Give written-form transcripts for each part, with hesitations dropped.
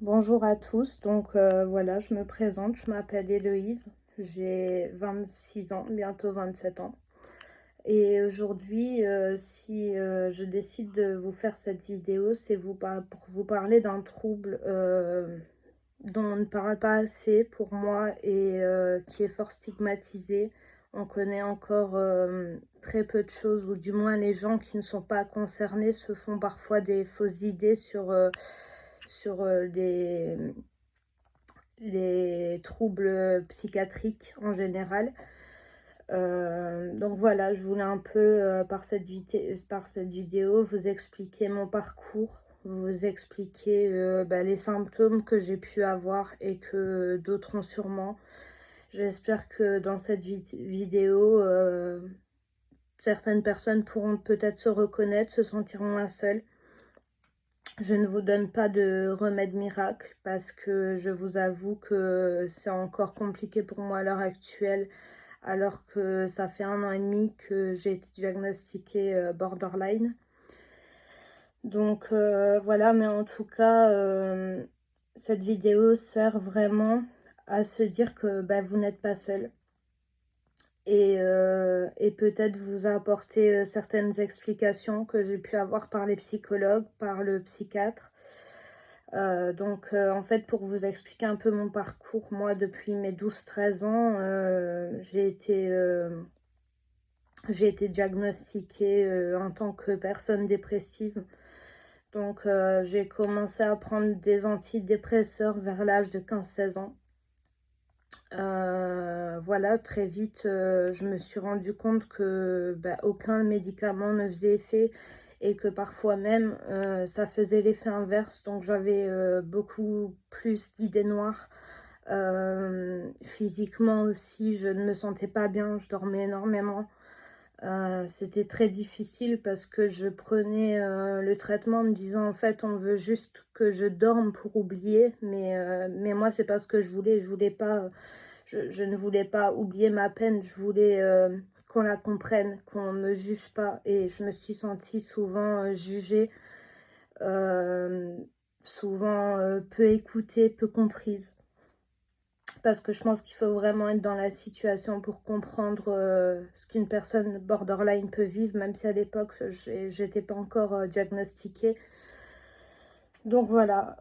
Bonjour à tous, voilà, je me présente, je m'appelle Héloïse, j'ai 26 ans, bientôt 27 ans. Et aujourd'hui, si je décide de vous faire cette vidéo, c'est pour vous parler d'un trouble dont on ne parle pas assez pour moi et qui est fort stigmatisé. On connaît encore très peu de choses, ou du moins les gens qui ne sont pas concernés se font parfois des fausses idées sur les troubles psychiatriques en général. Donc voilà, je voulais un peu par cette vidéo vous expliquer mon parcours, vous expliquer les symptômes que j'ai pu avoir et que d'autres ont sûrement. J'espère que dans cette vidéo, certaines personnes pourront peut-être se reconnaître, se sentiront moins seules. Je ne vous donne pas de remède miracle parce que je vous avoue que c'est encore compliqué pour moi à l'heure actuelle, alors que ça fait 1 an et demi que j'ai été diagnostiquée borderline. Voilà, mais en tout cas, cette vidéo sert vraiment à se dire que vous n'êtes pas seul et peut-être vous apporter certaines explications que j'ai pu avoir par les psychologues, par le psychiatre. En fait, pour vous expliquer un peu mon parcours, moi, depuis mes 12-13 ans, j'ai été diagnostiquée en tant que personne dépressive. J'ai commencé à prendre des antidépresseurs vers l'âge de 15-16 ans. Voilà, très vite, je me suis rendu compte que aucun médicament ne faisait effet et que parfois même ça faisait l'effet inverse. Donc j'avais beaucoup plus d'idées noires. Physiquement aussi, je ne me sentais pas bien, je dormais énormément. C'était très difficile parce que je prenais le traitement en me disant en fait on veut juste que je dorme pour oublier, mais moi c'est pas ce que je voulais pas, je ne voulais pas oublier ma peine, je voulais qu'on la comprenne, qu'on me juge pas, et je me suis sentie souvent jugée, euh, souvent peu écoutée, peu comprise. Parce que je pense qu'il faut vraiment être dans la situation pour comprendre ce qu'une personne borderline peut vivre, même si à l'époque, j'étais pas encore diagnostiquée. Donc voilà.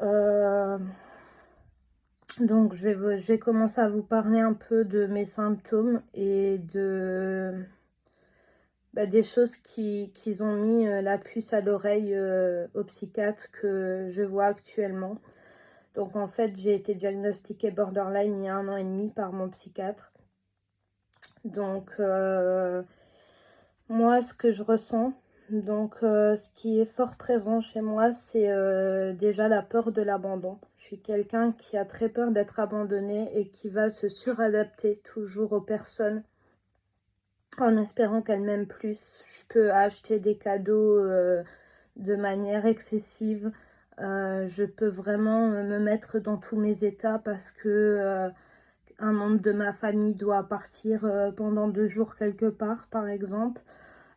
Je vais commencer à vous parler un peu de mes symptômes et des choses qui ont mis la puce à l'oreille au psychiatre que je vois actuellement. Donc en fait, j'ai été diagnostiquée borderline il y a 1 an et demi par mon psychiatre. Moi, ce que je ressens, ce qui est fort présent chez moi, c'est déjà la peur de l'abandon. Je suis quelqu'un qui a très peur d'être abandonné et qui va se suradapter toujours aux personnes en espérant qu'elles m'aiment plus. Je peux acheter des cadeaux de manière excessive. Je peux vraiment me mettre dans tous mes états parce que un membre de ma famille doit partir pendant 2 jours quelque part, par exemple,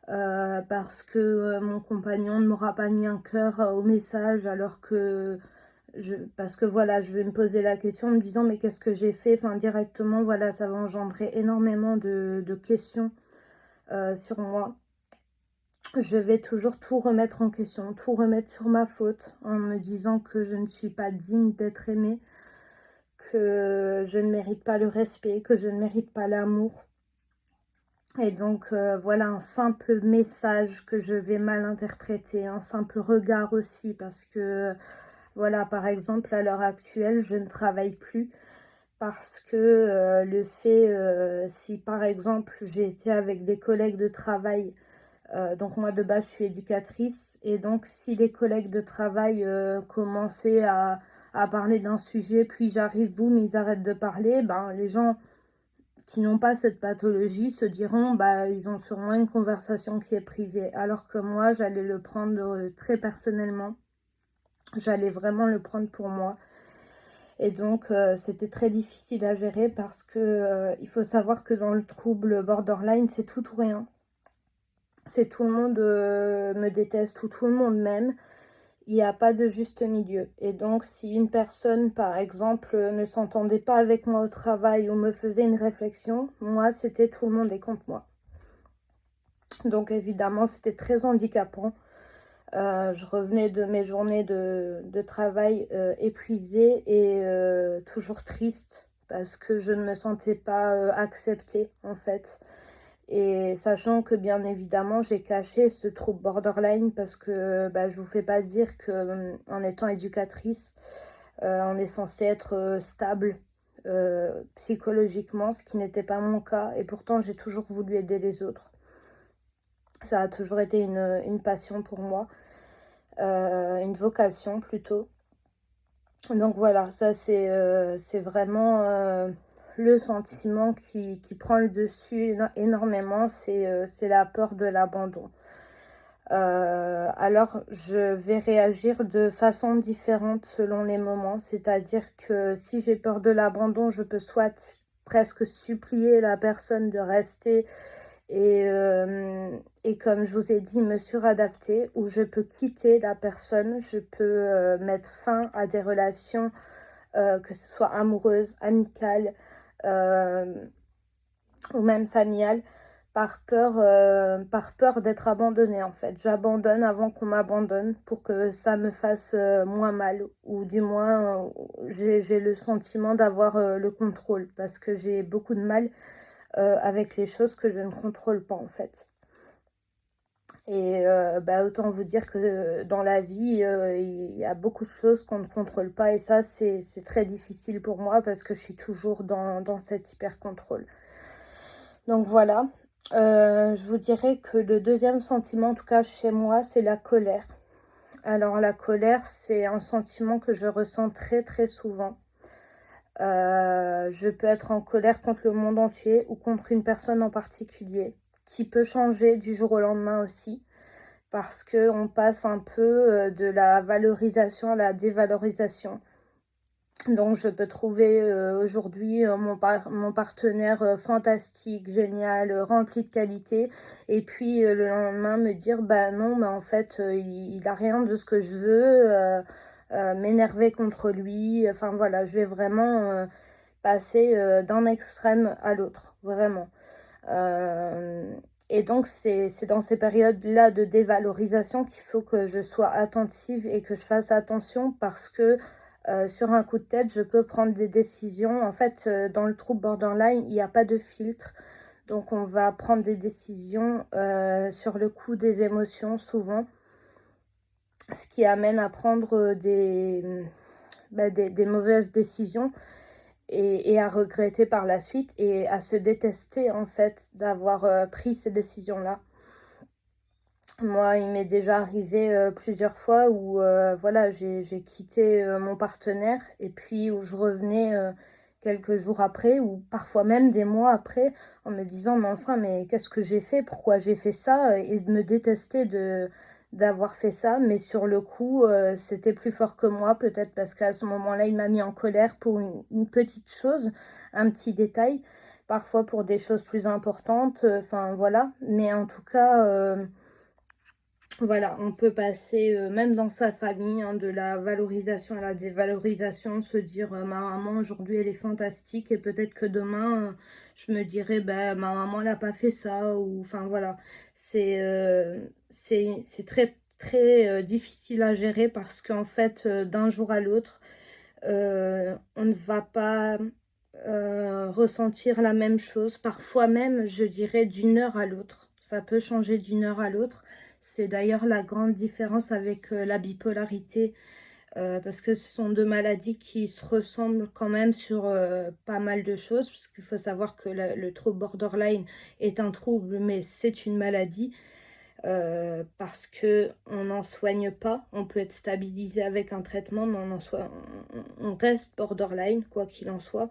parce que mon compagnon ne m'aura pas mis un cœur au message, alors que parce que voilà, je vais me poser la question en me disant mais qu'est-ce que j'ai fait, enfin directement, voilà, ça va engendrer énormément de questions sur moi. Je vais toujours tout remettre en question, tout remettre sur ma faute, en me disant que je ne suis pas digne d'être aimée, que je ne mérite pas le respect, que je ne mérite pas l'amour. Et voilà un simple message que je vais mal interpréter, un simple regard aussi, parce que voilà, par exemple, à l'heure actuelle, je ne travaille plus parce que le fait, si par exemple j'ai été avec des collègues de travail, donc moi de base je suis éducatrice, et donc si les collègues de travail commençaient à parler d'un sujet, puis j'arrive, boum, ils arrêtent de parler, les gens qui n'ont pas cette pathologie se diront ils ont sûrement une conversation qui est privée, alors que moi j'allais le prendre très personnellement, j'allais vraiment le prendre pour moi. Et c'était très difficile à gérer parce que il faut savoir que dans le trouble borderline, c'est tout ou rien. C'est tout le monde me déteste ou tout le monde m'aime. il n'y a pas de juste milieu. Et donc, si une personne, par exemple, ne s'entendait pas avec moi au travail ou me faisait une réflexion, moi, c'était tout le monde est contre moi. Donc, évidemment, c'était très handicapant. Je revenais de mes journées de travail épuisée et toujours triste parce que je ne me sentais pas acceptée, en fait. Et sachant que bien évidemment j'ai caché ce trouble borderline parce que je vous fais pas dire que en étant éducatrice, on est censé être stable psychologiquement, ce qui n'était pas mon cas. Et pourtant j'ai toujours voulu aider les autres. Ça a toujours été une passion pour moi, une vocation plutôt. Donc voilà, ça c'est vraiment le sentiment qui prend le dessus énormément, c'est la peur de l'abandon. Alors je vais réagir de façon différente selon les moments, c'est-à-dire que si j'ai peur de l'abandon, je peux soit presque supplier la personne de rester et comme je vous ai dit, me suradapter, ou je peux quitter la personne, je peux mettre fin à des relations, que ce soit amoureuses, amicales ou même familiales, par peur d'être abandonnée en fait. J'abandonne avant qu'on m'abandonne pour que ça me fasse moins mal, ou du moins j'ai le sentiment d'avoir le contrôle, parce que j'ai beaucoup de mal avec les choses que je ne contrôle pas en fait. Et autant vous dire que dans la vie, il y a beaucoup de choses qu'on ne contrôle pas, et ça c'est très difficile pour moi parce que je suis toujours dans cet hyper contrôle. Donc voilà, je vous dirais que le deuxième sentiment, en tout cas chez moi, c'est la colère. Alors la colère, c'est un sentiment que je ressens très très souvent. Je peux être en colère contre le monde entier ou contre une personne en particulier, qui peut changer du jour au lendemain aussi, parce qu'on passe un peu de la valorisation à la dévalorisation. Donc je peux trouver aujourd'hui mon partenaire fantastique, génial, rempli de qualité, et puis le lendemain me dire bah non, mais en fait il a rien de ce que je veux, m'énerver contre lui. Enfin voilà, je vais vraiment passer d'un extrême à l'autre, vraiment. Et donc c'est dans ces périodes-là de dévalorisation qu'il faut que je sois attentive et que je fasse attention, parce que sur un coup de tête, je peux prendre des décisions. En fait, dans le trouble borderline, il n'y a pas de filtre. Donc on va prendre des décisions sur le coup des émotions souvent, ce qui amène à prendre des mauvaises décisions et à regretter par la suite et à se détester en fait d'avoir pris ces décisions-là. Moi, il m'est déjà arrivé plusieurs fois où voilà, j'ai quitté mon partenaire, et puis où je revenais quelques jours après, ou parfois même des mois après, en me disant mais enfin, mais qu'est-ce que j'ai fait, pourquoi j'ai fait ça, et de me détester d'avoir fait ça. Mais sur le coup c'était plus fort que moi, peut-être parce qu'à ce moment-là il m'a mis en colère pour une petite chose, un petit détail, parfois pour des choses plus importantes, enfin voilà. Mais en tout cas voilà, on peut passer, même dans sa famille, hein, de la valorisation à la dévalorisation, se dire ma maman aujourd'hui elle est fantastique, et peut-être que demain je me dirais bah ma maman elle n'a pas fait ça, ou enfin voilà. C'est très très difficile à gérer, parce qu'en fait d'un jour à l'autre on ne va pas ressentir la même chose, parfois même je dirais d'une heure à l'autre, ça peut changer d'une heure à l'autre. C'est d'ailleurs la grande différence avec la bipolarité, parce que ce sont deux maladies qui se ressemblent quand même sur pas mal de choses, parce qu'il faut savoir que le trouble borderline est un trouble, mais c'est une maladie, parce que on n'en soigne pas. On peut être stabilisé avec un traitement, mais on reste borderline, quoi qu'il en soit.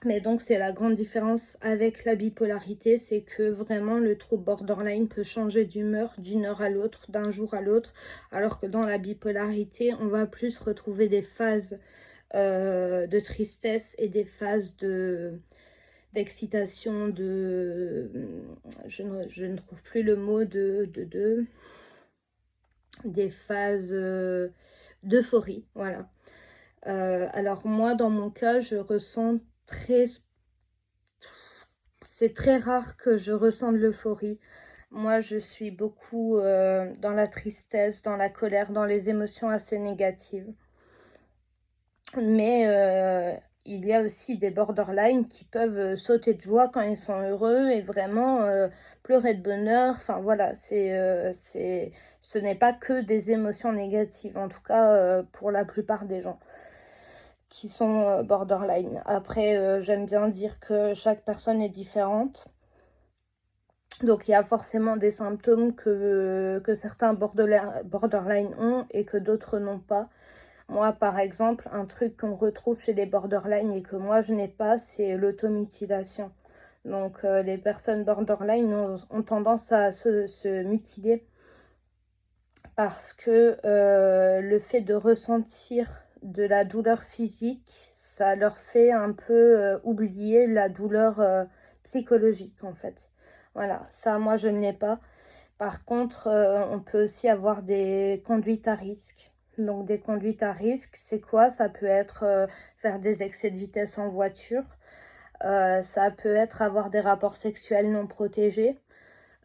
Mais donc c'est la grande différence avec la bipolarité, c'est que vraiment le trouble borderline peut changer d'humeur d'une heure à l'autre, d'un jour à l'autre, alors que dans la bipolarité, on va plus retrouver des phases de tristesse et des phases d'excitation, je ne trouve plus le mot des phases d'euphorie, voilà. Alors moi, dans mon cas, je ressens très c'est très rare que je ressente de l'euphorie. Moi, je suis beaucoup, dans la tristesse, dans la colère, dans les émotions assez négatives. Mais il y a aussi des borderline qui peuvent, sauter de joie quand ils sont heureux et vraiment, pleurer de bonheur. Enfin voilà, ce n'est pas que des émotions négatives, en tout cas, pour la plupart des gens qui sont, borderline. Après, j'aime bien dire que chaque personne est différente. Donc il y a forcément des symptômes que certains borderline ont et que d'autres n'ont pas. Moi, par exemple, un truc qu'on retrouve chez les borderline et que moi je n'ai pas, c'est l'automutilation. Donc les personnes borderline ont tendance à se mutiler parce que le fait de ressentir de la douleur physique, ça leur fait un peu oublier la douleur psychologique en fait. Voilà, ça moi je ne l'ai pas. Par contre, on peut aussi avoir des conduites à risque. Donc des conduites à risque, c'est quoi? Ça peut être, faire des excès de vitesse en voiture, ça peut être avoir des rapports sexuels non protégés,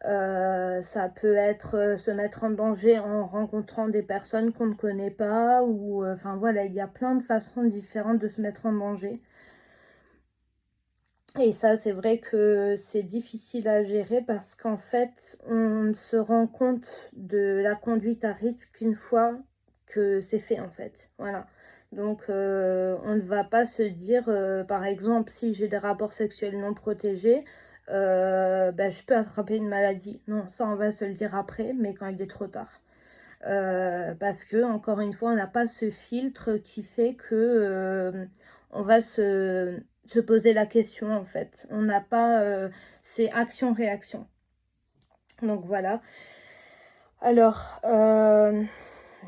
ça peut être, se mettre en danger en rencontrant des personnes qu'on ne connaît pas ou, enfin voilà, il y a plein de façons différentes de se mettre en danger. Et ça, c'est vrai que c'est difficile à gérer parce qu'en fait, on ne se rend compte de la conduite à risque qu'une fois que c'est fait, en fait. Voilà. Donc, on ne va pas se dire, par exemple, si j'ai des rapports sexuels non protégés, bah, je peux attraper une maladie. Non, ça, on va se le dire après, mais quand il est trop tard. Parce que, encore une fois, on n'a pas ce filtre qui fait que on va se poser la question en fait. On n'a pas c'est action-réaction. Donc voilà. Alors,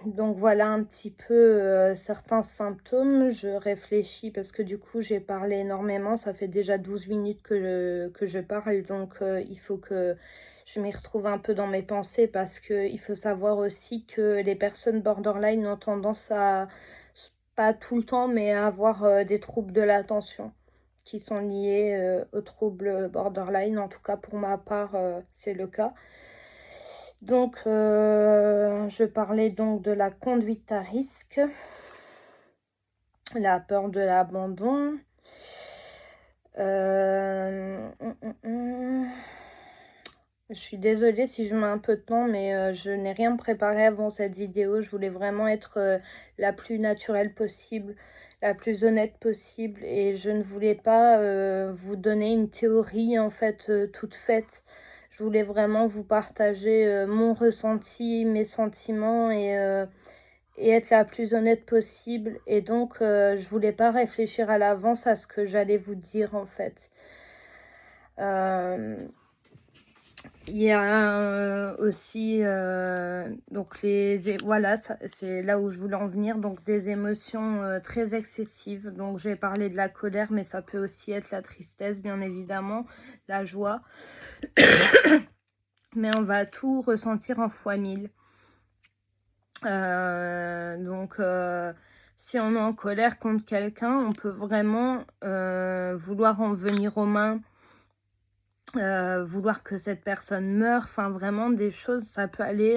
donc voilà un petit peu certains symptômes. Je réfléchis parce que du coup j'ai parlé énormément. Ça fait déjà 12 minutes que je parle. Donc il faut que je m'y retrouve un peu dans mes pensées parce qu'il faut savoir aussi que les personnes borderline ont tendance à, pas tout le temps, mais à avoir des troubles de l'attention qui sont liés aux troubles borderline. En tout cas, pour ma part, c'est le cas. Donc, je parlais donc de la conduite à risque, la peur de l'abandon. Je suis désolée si je mets un peu de temps, mais je n'ai rien préparé avant cette vidéo. Je voulais vraiment être la plus naturelle possible, la plus honnête possible. Et je ne voulais pas vous donner une théorie, en fait, toute faite. Je voulais vraiment vous partager mon ressenti, mes sentiments et être la plus honnête possible. Et donc, je voulais pas réfléchir à l'avance à ce que j'allais vous dire, en fait. Il y a aussi donc voilà, c'est là où je voulais en venir, donc des émotions très excessives. Donc j'ai parlé de la colère, mais ça peut aussi être la tristesse, bien évidemment, la joie. Mais on va tout ressentir en fois 1000. Donc si on est en colère contre quelqu'un, on peut vraiment vouloir en venir aux mains. Vouloir que cette personne meure, enfin vraiment des choses, ça peut aller,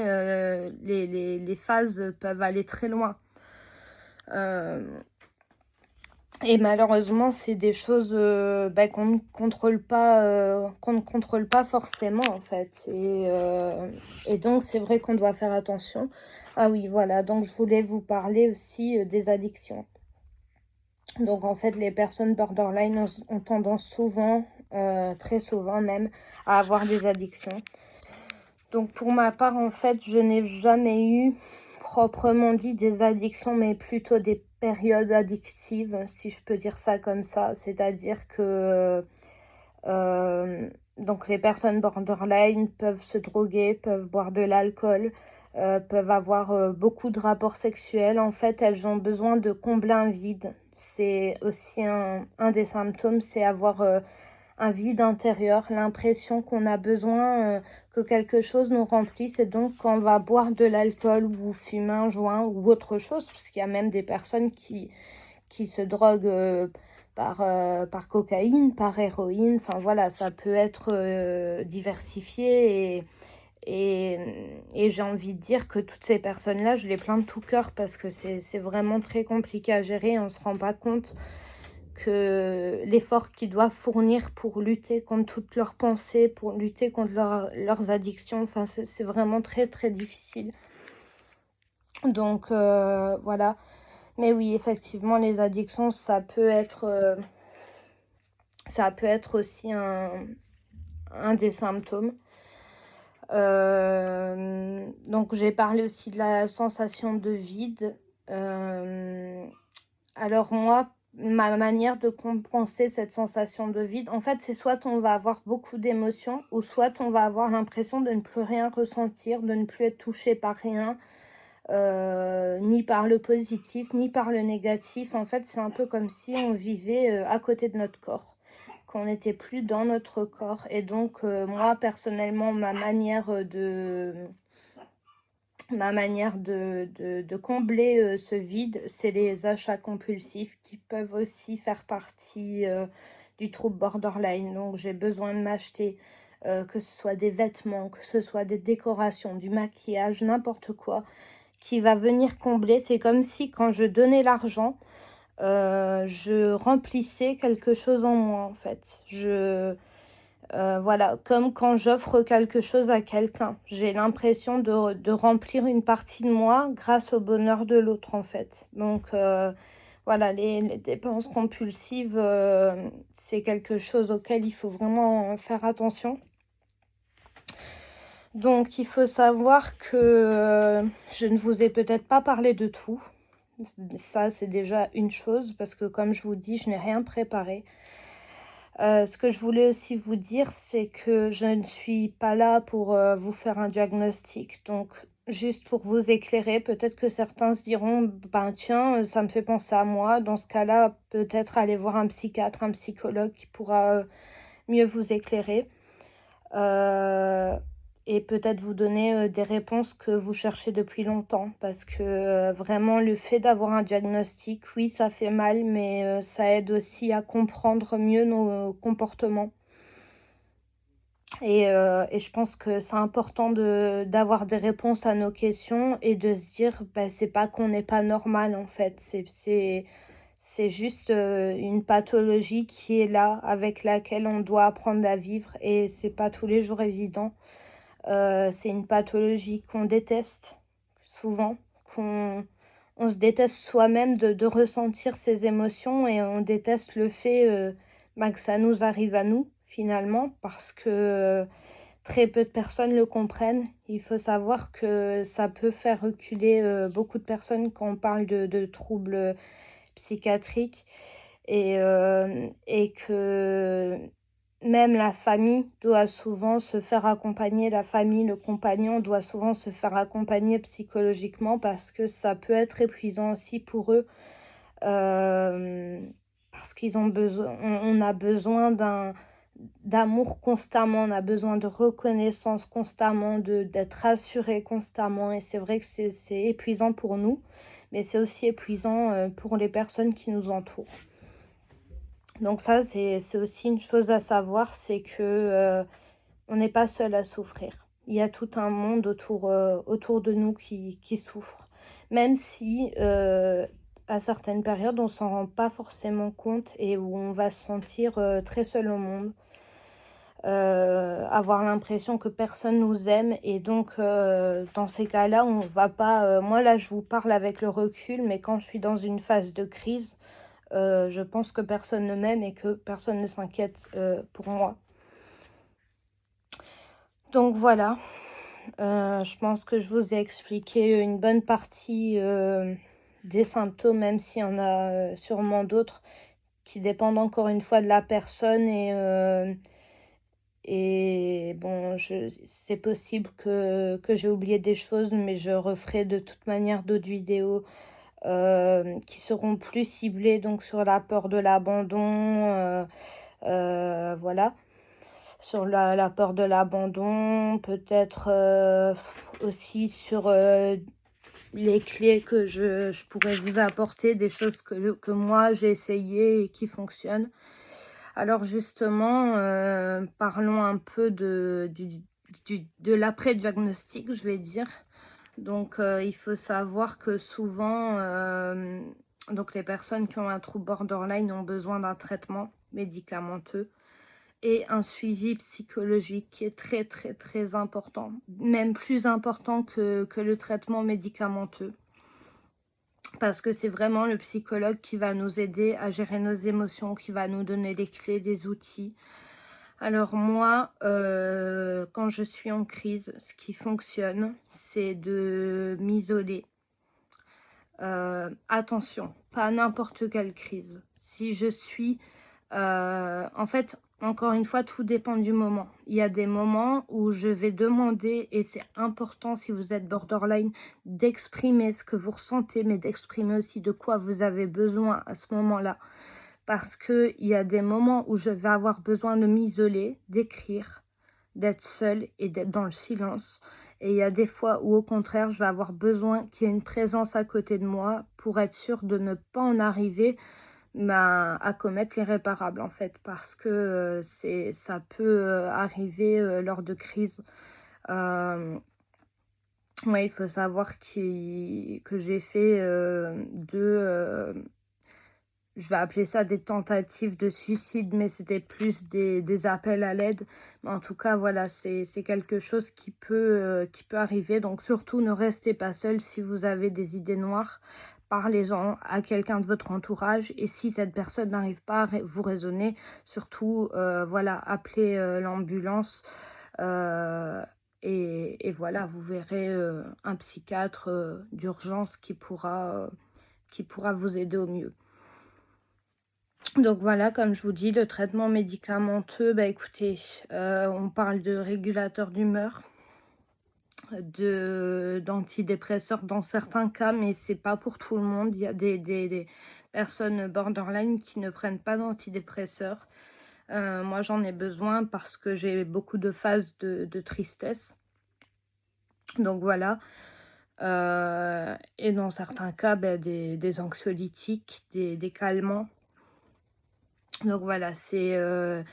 les phases peuvent aller très loin. Et malheureusement, c'est des choses bah, qu'on ne contrôle pas forcément en fait. Et donc c'est vrai qu'on doit faire attention. Ah oui, voilà, donc je voulais vous parler aussi des addictions. Donc en fait, les personnes borderline ont tendance souvent, très souvent même, à avoir des addictions. Donc pour ma part, en fait, je n'ai jamais eu proprement dit des addictions, mais plutôt des périodes addictives, si je peux dire ça comme ça. C'est-à-dire que donc les personnes borderline peuvent se droguer, peuvent boire de l'alcool, peuvent avoir beaucoup de rapports sexuels. En fait, elles ont besoin de combler un vide. C'est aussi un des symptômes, c'est avoir un vide intérieur, l'impression qu'on a besoin que quelque chose nous remplisse. Et donc, quand on va boire de l'alcool ou fumer un joint ou autre chose, parce qu'il y a même des personnes qui se droguent par cocaïne, par héroïne, enfin voilà, ça peut être diversifié. Et j'ai envie de dire que toutes ces personnes-là, je les plains de tout cœur parce que c'est vraiment très compliqué à gérer. On ne se rend pas compte que l'effort qu'ils doivent fournir pour lutter contre toutes leurs pensées, pour lutter contre leurs addictions, enfin, c'est vraiment très, très difficile. Donc, voilà. Mais oui, effectivement, les addictions, ça peut être aussi un des symptômes. Donc j'ai parlé aussi de la sensation de vide. Alors moi, ma manière de compenser cette sensation de vide, en fait, c'est soit on va avoir beaucoup d'émotions ou soit on va avoir l'impression de ne plus rien ressentir, de ne plus être touché par rien, ni par le positif, ni par le négatif. En fait, c'est un peu comme si on vivait à côté de notre corps, qu'on n'était plus dans notre corps. Et donc, moi, personnellement, ma manière de combler ce vide, c'est les achats compulsifs qui peuvent aussi faire partie du trouble borderline. Donc, j'ai besoin de m'acheter que ce soit des vêtements, que ce soit des décorations, du maquillage, n'importe quoi, qui va venir combler. C'est comme si quand je donnais l'argent, je remplissais quelque chose en moi, en fait. Voilà, comme quand j'offre quelque chose à quelqu'un. J'ai l'impression de remplir une partie de moi grâce au bonheur de l'autre, en fait. Donc, voilà, les dépenses compulsives, c'est quelque chose auquel il faut vraiment faire attention. Donc, il faut savoir que je ne vous ai peut-être pas parlé de tout. Ça, c'est déjà une chose, parce que comme je vous dis, je n'ai rien préparé. Ce que je voulais aussi vous dire, c'est que je ne suis pas là pour vous faire un diagnostic. Donc, juste pour vous éclairer, peut-être que certains se diront, ben tiens, ça me fait penser à moi. Dans ce cas-là, peut-être aller voir un psychiatre, un psychologue qui pourra mieux vous éclairer. Et peut-être vous donner des réponses que vous cherchez depuis longtemps. Parce que vraiment, le fait d'avoir un diagnostic, oui, ça fait mal, mais ça aide aussi à comprendre mieux nos comportements. Et je pense que c'est important d'avoir des réponses à nos questions et de se dire, bah, c'est pas qu'on n'est pas normal en fait, c'est juste une pathologie qui est là, avec laquelle on doit apprendre à vivre et c'est pas tous les jours évident. C'est une pathologie qu'on déteste souvent, on se déteste soi-même de ressentir ces émotions et on déteste le fait bah, que ça nous arrive à nous finalement parce que très peu de personnes le comprennent. Il faut savoir que ça peut faire reculer beaucoup de personnes quand on parle de troubles psychiatriques et que même la famille doit souvent se faire accompagner, la famille, le compagnon doit souvent se faire accompagner psychologiquement parce que ça peut être épuisant aussi pour eux, parce qu'ils ont besoin on a besoin d'amour constamment, on a besoin de reconnaissance constamment, d'être rassuré constamment et c'est vrai que c'est épuisant pour nous, mais c'est aussi épuisant, pour les personnes qui nous entourent. Donc ça, c'est aussi une chose à savoir, c'est que, on n'est pas seul à souffrir. Il y a tout un monde autour de nous qui souffre. Même si, à certaines périodes, on s'en rend pas forcément compte et où on va se sentir, très seul au monde. Avoir l'impression que personne nous aime et donc, dans ces cas-là, on va pas, moi là, je vous parle avec le recul, mais quand je suis dans une phase de crise, je pense que personne ne m'aime et que personne ne s'inquiète, pour moi. Donc voilà, je pense que je vous ai expliqué une bonne partie, des symptômes, même s'il y en a, sûrement d'autres qui dépendent encore une fois de la personne et bon, c'est possible que j'ai oublié des choses, mais je referai de toute manière d'autres vidéos qui seront plus ciblées donc sur la peur de l'abandon, Voilà. Sur la peur de l'abandon, peut-être, aussi sur, les clés que je pourrais vous apporter, des choses que moi j'ai essayé et qui fonctionnent. Alors justement, parlons un peu de l'après-diagnostic, je vais dire. Donc, il faut savoir que souvent, donc les personnes qui ont un trouble borderline ont besoin d'un traitement médicamenteux et un suivi psychologique qui est très, très, très important, même plus important que le traitement médicamenteux. Parce que c'est vraiment le psychologue qui va nous aider à gérer nos émotions, qui va nous donner les clés, les outils. Alors moi, quand je suis en crise, ce qui fonctionne, c'est de m'isoler. Attention, pas n'importe quelle crise. Si je suis, en fait, encore une fois, tout dépend du moment. Il y a des moments où je vais demander, et c'est important si vous êtes borderline, d'exprimer ce que vous ressentez, mais d'exprimer aussi de quoi vous avez besoin à ce moment-là. Parce qu'il y a des moments où je vais avoir besoin de m'isoler, d'écrire, d'être seule et d'être dans le silence. Et il y a des fois où au contraire, je vais avoir besoin qu'il y ait une présence à côté de moi pour être sûre de ne pas en arriver à commettre l'irréparable en fait. Parce que ça peut arriver lors de crises. Ouais, il faut savoir que j'ai fait je vais appeler ça des tentatives de suicide, mais c'était plus des appels à l'aide. Mais en tout cas, voilà, c'est quelque chose qui peut arriver. Donc surtout, ne restez pas seul si vous avez des idées noires. Parlez-en à quelqu'un de votre entourage. Et si cette personne n'arrive pas à vous raisonner, surtout, voilà, appelez l'ambulance. Et voilà, vous verrez un psychiatre d'urgence qui pourra vous aider au mieux. Donc voilà, comme je vous dis, le traitement médicamenteux, bah écoutez, on parle de régulateur d'humeur, d'antidépresseurs dans certains cas, mais c'est pas pour tout le monde. Il y a des personnes borderline qui ne prennent pas d'antidépresseurs. Moi, j'en ai besoin parce que j'ai beaucoup de phases de tristesse. Donc voilà. Et dans certains cas, bah, des anxiolytiques, des calmants. Donc voilà, le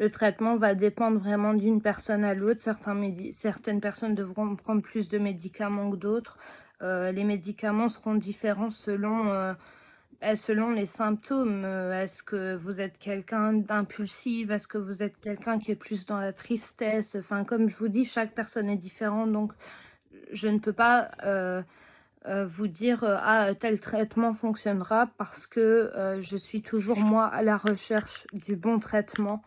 traitement va dépendre vraiment d'une personne à l'autre. Certaines personnes devront prendre plus de médicaments que d'autres. Les médicaments seront différents selon les symptômes. Est-ce que vous êtes quelqu'un d'impulsif? Est-ce que vous êtes quelqu'un qui est plus dans la tristesse? Enfin, comme je vous dis, chaque personne est différente, donc je ne peux pas vous dire ah, tel traitement fonctionnera parce que je suis toujours moi à la recherche du bon traitement,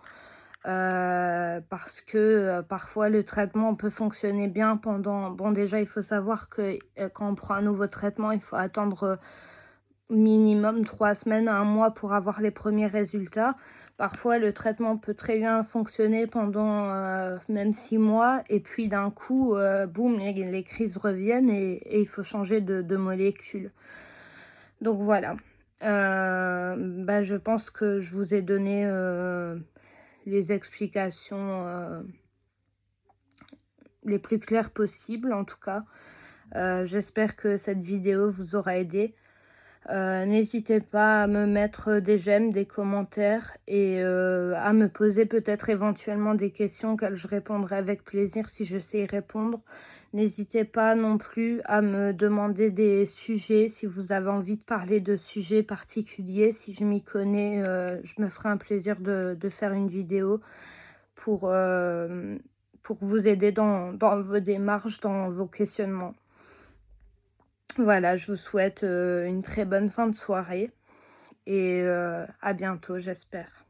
parce que parfois le traitement peut fonctionner bien bon, déjà il faut savoir que quand on prend un nouveau traitement, il faut attendre minimum 3 semaines à 1 mois pour avoir les premiers résultats. Parfois, le traitement peut très bien fonctionner pendant même 6 mois et puis d'un coup, boum, les crises reviennent et il faut changer de molécule. Donc voilà. Bah, je pense que je vous ai donné les explications les plus claires possibles en tout cas. J'espère que cette vidéo vous aura aidé. N'hésitez pas à me mettre des j'aime, des commentaires et à me poser peut-être éventuellement des questions auxquelles je répondrai avec plaisir si je sais y répondre. N'hésitez pas non plus à me demander des sujets si vous avez envie de parler de sujets particuliers. Si je m'y connais, je me ferai un plaisir de faire une vidéo pour vous aider dans vos démarches, dans vos questionnements. Voilà, je vous souhaite une très bonne fin de soirée et à bientôt, j'espère.